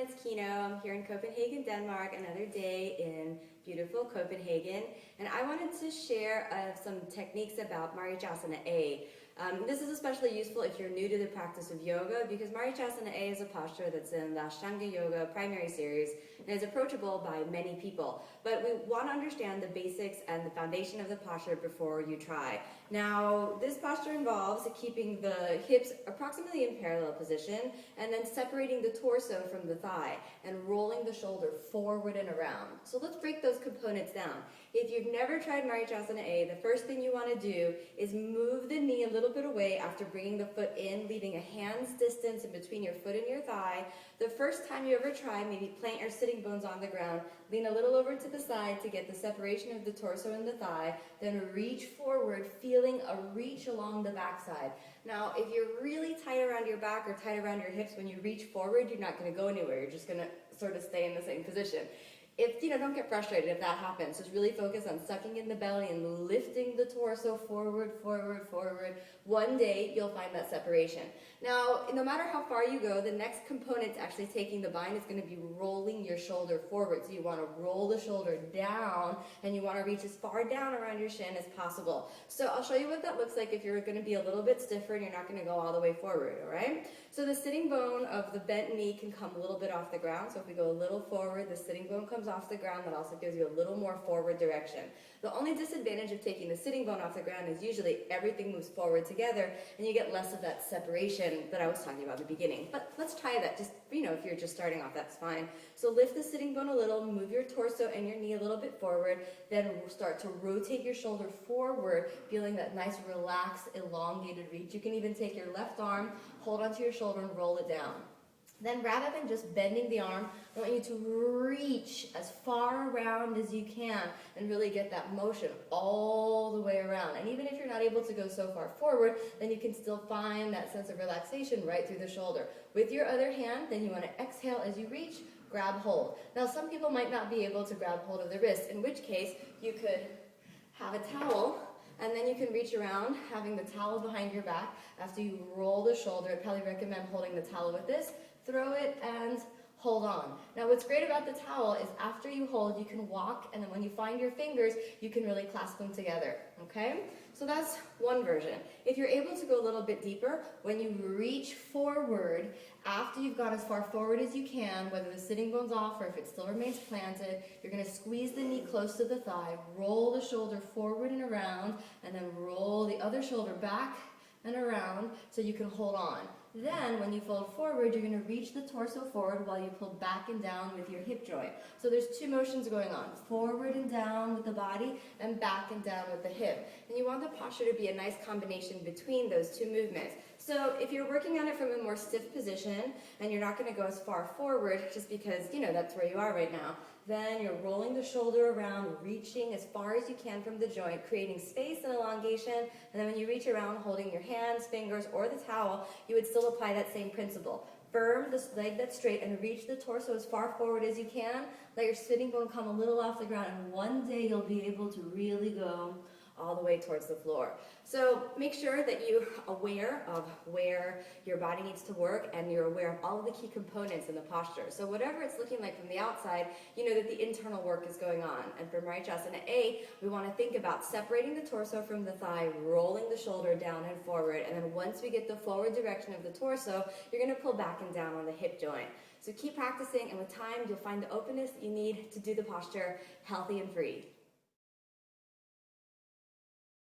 it's Kino. I'm here in Copenhagen, Denmark, another day in beautiful Copenhagen. And I wanted to share some techniques about Marichasana A. This is especially useful if you're new to the practice of yoga because Marichasana A is a posture that's in the Ashtanga Yoga primary series and is approachable by many people. But we want to understand the basics and the foundation of the posture before you try. Now, this posture involves keeping the hips approximately in parallel position and then separating the torso from the thigh and rolling the shoulder forward and around. So let's break those components down. If you've never tried Marichasana A, the first thing you want to do is move the knee a little bit away after bringing the foot in, leaving a hand's distance in between your foot and your thigh. The first time you ever try, maybe plant your sitting bones on the ground, lean a little over to the side to get the separation of the torso and the thigh, then reach forward, feeling a reach along the backside. Now, if you're really tight around your back or tight around your hips, when you reach forward, you're not going to go anywhere. You're just going to sort of stay in the same position. Don't get frustrated if that happens. Just really focus on sucking in the belly and lifting the torso forward, forward, forward. One day, you'll find that separation. Now, no matter how far you go, the next component to actually taking the bind is going to be rolling your shoulder forward. So you want to roll the shoulder down, and you want to reach as far down around your shin as possible. So I'll show you what that looks like if you're going to be a little bit stiffer and you're not going to go all the way forward, all right? So the sitting bone of the bent knee can come a little bit off the ground. So if we go a little forward, the sitting bone comes off the ground. That also gives you a little more forward direction. The only disadvantage of taking the sitting bone off the ground is usually everything moves forward together and you get less of that separation that I was talking about in the beginning. But let's try that. Just, if you're just starting off, that's fine. So lift the sitting bone a little, move your torso and your knee a little bit forward, then start to rotate your shoulder forward, feeling that nice relaxed, elongated reach. You can even take your left arm, hold onto your shoulder and roll it down. Then rather than just bending the arm, I want you to reach as far around as you can and really get that motion all the way around. And even if you're not able to go so far forward, then you can still find that sense of relaxation right through the shoulder. With your other hand, then you want to exhale as you reach, grab hold. Now some people might not be able to grab hold of the wrist, in which case you could have a towel and then you can reach around, having the towel behind your back. After you roll the shoulder, I'd probably recommend holding the towel with this. Throw it and hold on. Now what's great about the towel is after you hold, you can walk, and then when you find your fingers, you can really clasp them together, okay? So that's one version. If you're able to go a little bit deeper, when you reach forward, after you've got as far forward as you can, whether the sitting bone's off or if it still remains planted, you're going to squeeze the knee close to the thigh, roll the shoulder forward and around, and then roll the other shoulder back and around so you can hold on. Then, when you fold forward, you're going to reach the torso forward while you pull back and down with your hip joint. So there's two motions going on, forward and down with the body and back and down with the hip. And you want the posture to be a nice combination between those two movements. So if you're working on it from a more stiff position and you're not going to go as far forward just because, that's where you are right now, then you're rolling the shoulder around, reaching as far as you can from the joint, creating space and elongation, and then when you reach around, holding your hands, fingers, or the towel, you would still apply that same principle. Firm the leg that's straight and reach the torso as far forward as you can. Let your sitting bone come a little off the ground, and one day you'll be able to really go all the way towards the floor. So make sure that you're aware of where your body needs to work and you're aware of all of the key components in the posture. So whatever it's looking like from the outside, you know that the internal work is going on. And for Marichasana A, we want to think about separating the torso from the thigh, rolling the shoulder down and forward, and then once we get the forward direction of the torso, you're going to pull back and down on the hip joint. So keep practicing, and with time, you'll find the openness that you need to do the posture healthy and free.